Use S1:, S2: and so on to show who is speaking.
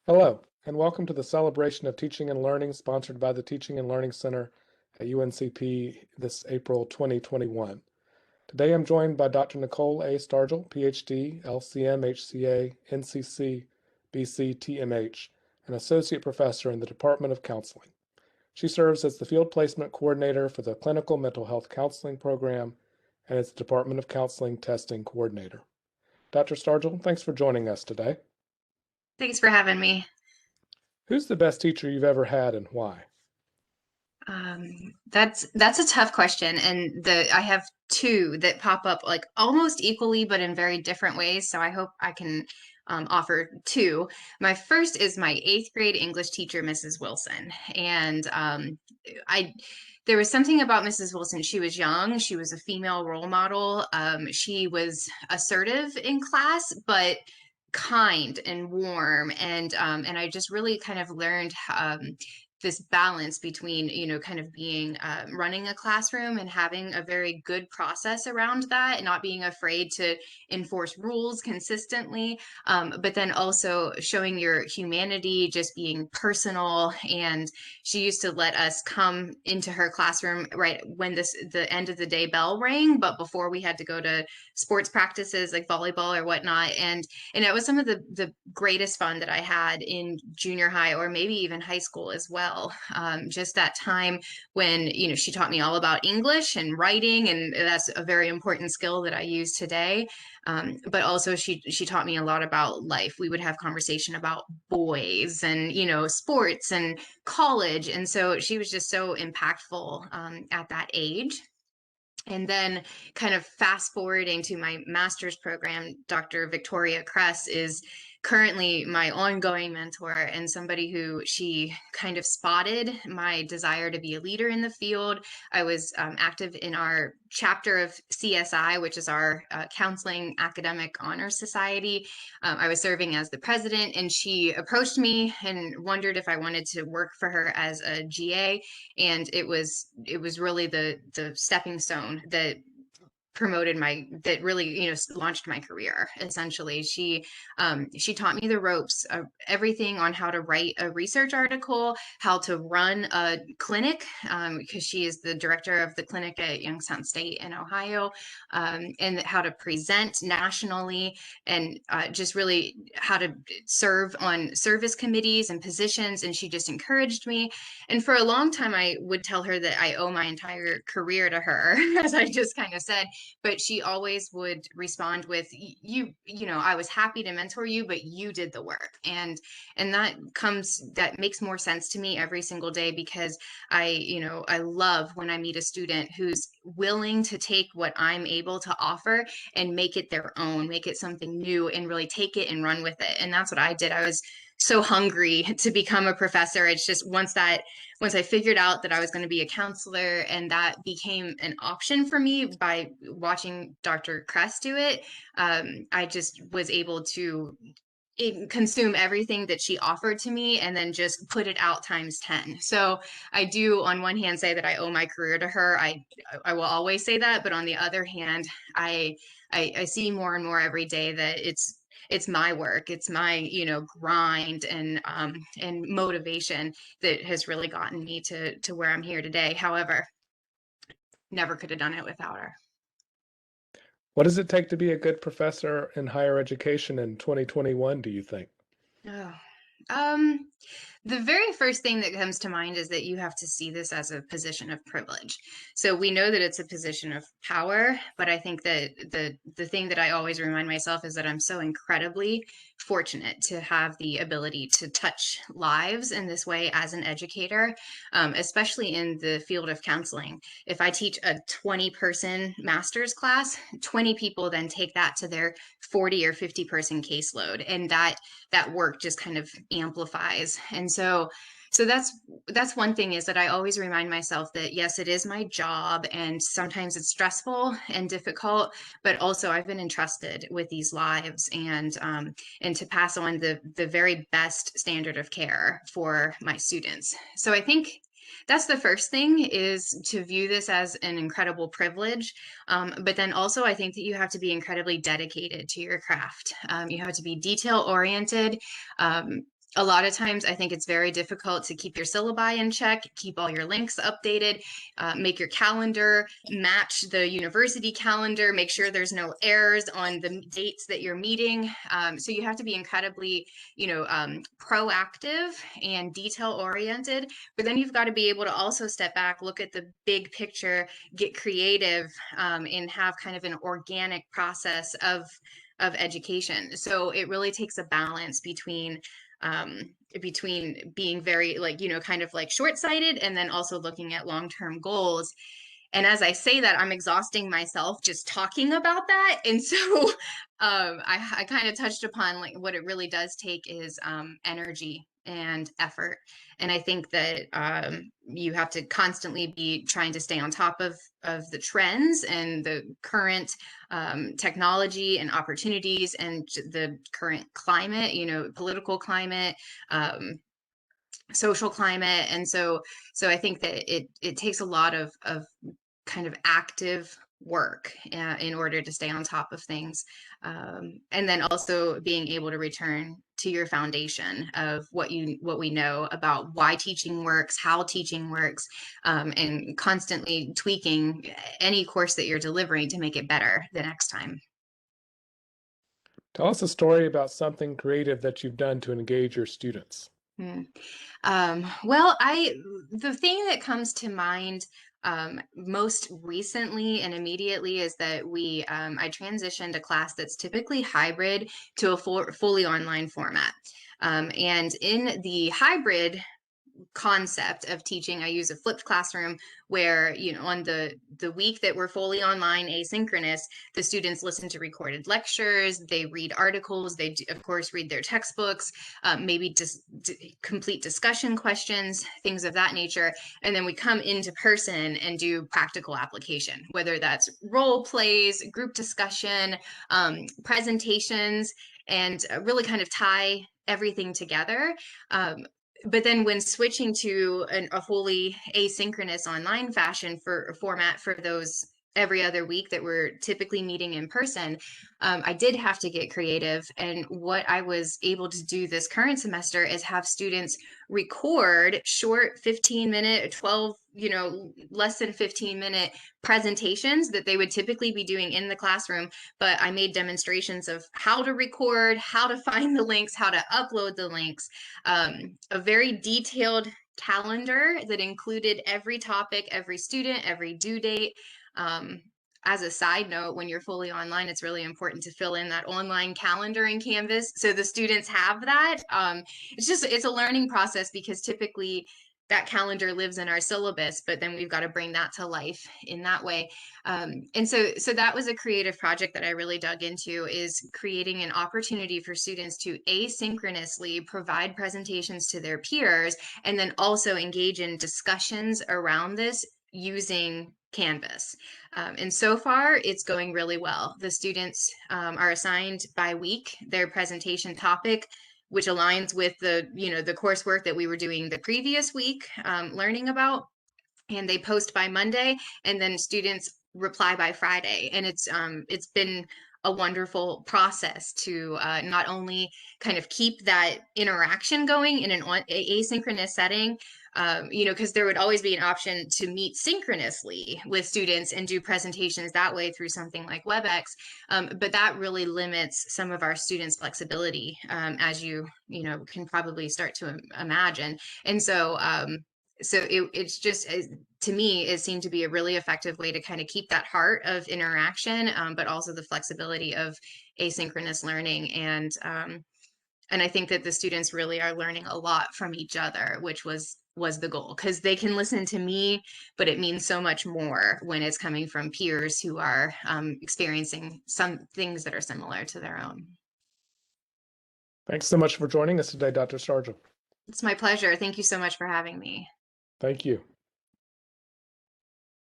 S1: Hello, and welcome to the celebration of teaching and learning sponsored by the Teaching and Learning Center at UNCP this April 2021. Today I'm joined by Dr. Nicole Stargell, PhD, LCMHCA, NCC, BC-TMH, an associate professor in the Department of Counseling. She serves as the field placement coordinator for the Clinical Mental Health Counseling Program and as the Department of Counseling Testing Coordinator. Dr. Stargill, thanks for joining us today.
S2: Thanks for having me.
S1: Who's the best teacher you've ever had and why?
S2: That's a tough question, and I have two that pop up like almost equally, but in very different ways. So I hope I can offer two. My first is my eighth grade English teacher, Mrs. Wilson, and I. There was something about Mrs. Wilson. She was young. She was a female role model. She was assertive in class, but kind and warm, and I just really kind of learned this balance between, kind of being running a classroom and having a very good process around that, and not being afraid to enforce rules consistently, but then also showing your humanity, just being personal. And she used to let us come into her classroom right when the end of the day bell rang, but before we had to go to sports practices like volleyball or whatnot. And it was some of the greatest fun that I had in junior high, or maybe even high school as well. Just that time when, she taught me all about English and writing, and that's a very important skill that I use today. But also she taught me a lot about life. We would have conversation about boys and, sports and college. And so she was just so impactful at that age. And then, kind of fast forwarding to my master's program, Dr. Victoria Kress is currently my ongoing mentor, and somebody who she kind of spotted my desire to be a leader in the field. I was active in our chapter of CSI, which is our Counseling Academic Honor Society. I was serving as the president, and she approached me and wondered if I wanted to work for her as a GA. And it was really the stepping stone that really, launched my career. Essentially, she taught me the ropes of everything on how to write a research article, how to run a clinic, because she is the director of the clinic at Youngstown State in Ohio, and how to present nationally, and just really how to serve on service committees and positions. And she just encouraged me. And for a long time, I would tell her that I owe my entire career to her, as I just kind of said. But she always would respond with, I was happy to mentor you, but you did the work. And that makes more sense to me every single day, because I love when I meet a student who's willing to take what I'm able to offer and make it their own, make it something new, and really take it and run with it. And that's what I did. I was so hungry to become a professor. It's just once I figured out that I was going to be a counselor, and that became an option for me by watching Dr. Kress do it, I just was able to consume everything that she offered to me and then just put it out times 10. So I do, on one hand, say that I owe my career to her. I will always say that, but on the other hand, I see more and more every day that it's my work, it's my grind and motivation that has really gotten me to where I'm here today. However, never could have done it without her.
S1: What does it take to be a good professor in higher education in 2021, do you think?
S2: Oh. Um, the very first thing that comes to mind is that you have to see this as a position of privilege. So we know that it's a position of power, but I think that the thing that I always remind myself is that I'm so incredibly fortunate to have the ability to touch lives in this way as an educator, especially in the field of counseling. If I teach a 20-person master's class, 20 people then take that to their 40 or 50-person caseload, and that work just kind of amplifies. And so that's one thing, is that I always remind myself that yes, it is my job, and sometimes it's stressful and difficult, but also I've been entrusted with these lives, and to pass on the very best standard of care for my students. So I think that's the first thing, is to view this as an incredible privilege. But then also, I think that you have to be incredibly dedicated to your craft. You have to be detail oriented. A lot of times, I think it's very difficult to keep your syllabi in check, keep all your links updated, make your calendar match the university calendar, make sure there's no errors on the dates that you're meeting. So you have to be incredibly, proactive and detail oriented. But then you've got to be able to also step back, look at the big picture, get creative, and have kind of an organic process of education. So it really takes a balance between being very kind of like short-sighted and then also looking at long-term goals. And as I say that, I'm exhausting myself just talking about that. And so I kind of touched upon like what it really does take is energy and effort. And I think that you have to constantly be trying to stay on top of the trends and the current technology and opportunities and the current climate, political climate, social climate. And so I think that it takes a lot of kind of active work in order to stay on top of things. And then also being able to return to your foundation of what we know about why teaching works, how teaching works, and constantly tweaking any course that you're delivering to make it better the next time.
S1: Tell us a story about something creative that you've done to engage your students.
S2: Hmm. Well, the thing that comes to mind most recently and immediately is that I transitioned a class that's typically hybrid to a fully online format. And in the hybrid concept of teaching, I use a flipped classroom where, on the week that we're fully online asynchronous, the students listen to recorded lectures, they read articles, they of course read their textbooks, maybe just complete discussion questions, things of that nature. And then we come into person and do practical application, whether that's role plays, group discussion, presentations, and really kind of tie everything together. But then when switching to a wholly asynchronous online fashion for format for those every other week that we're typically meeting in person, I did have to get creative. And what I was able to do this current semester is have students record short 15-minute, 12, less than 15-minute presentations that they would typically be doing in the classroom. But I made demonstrations of how to record, how to find the links, how to upload the links, a very detailed calendar that included every topic, every student, every due date. As a side note, when you're fully online, it's really important to fill in that online calendar in Canvas so the students have that. It's a learning process because typically that calendar lives in our syllabus, but then we've got to bring that to life in that way. And so that was a creative project that I really dug into, is creating an opportunity for students to asynchronously provide presentations to their peers and then also engage in discussions around this using Canvas. And so far, it's going really well. The students are assigned by week their presentation topic, which aligns with the coursework that we were doing the previous week, learning about. And they post by Monday, and then students reply by Friday. And it's been a wonderful process to not only kind of keep that interaction going in an asynchronous setting, because there would always be an option to meet synchronously with students and do presentations that way through something like WebEx. But that really limits some of our students' flexibility, as you can probably start to imagine. And so it's just, to me, it seemed to be a really effective way to kind of keep that heart of interaction, but also the flexibility of asynchronous learning. And I think that the students really are learning a lot from each other, which was the goal, because they can listen to me, but it means so much more when it's coming from peers who are experiencing some things that are similar to their own.
S1: Thanks so much for joining us today, Dr. Stargill.
S2: It's my pleasure. Thank you so much for having me.
S1: Thank you.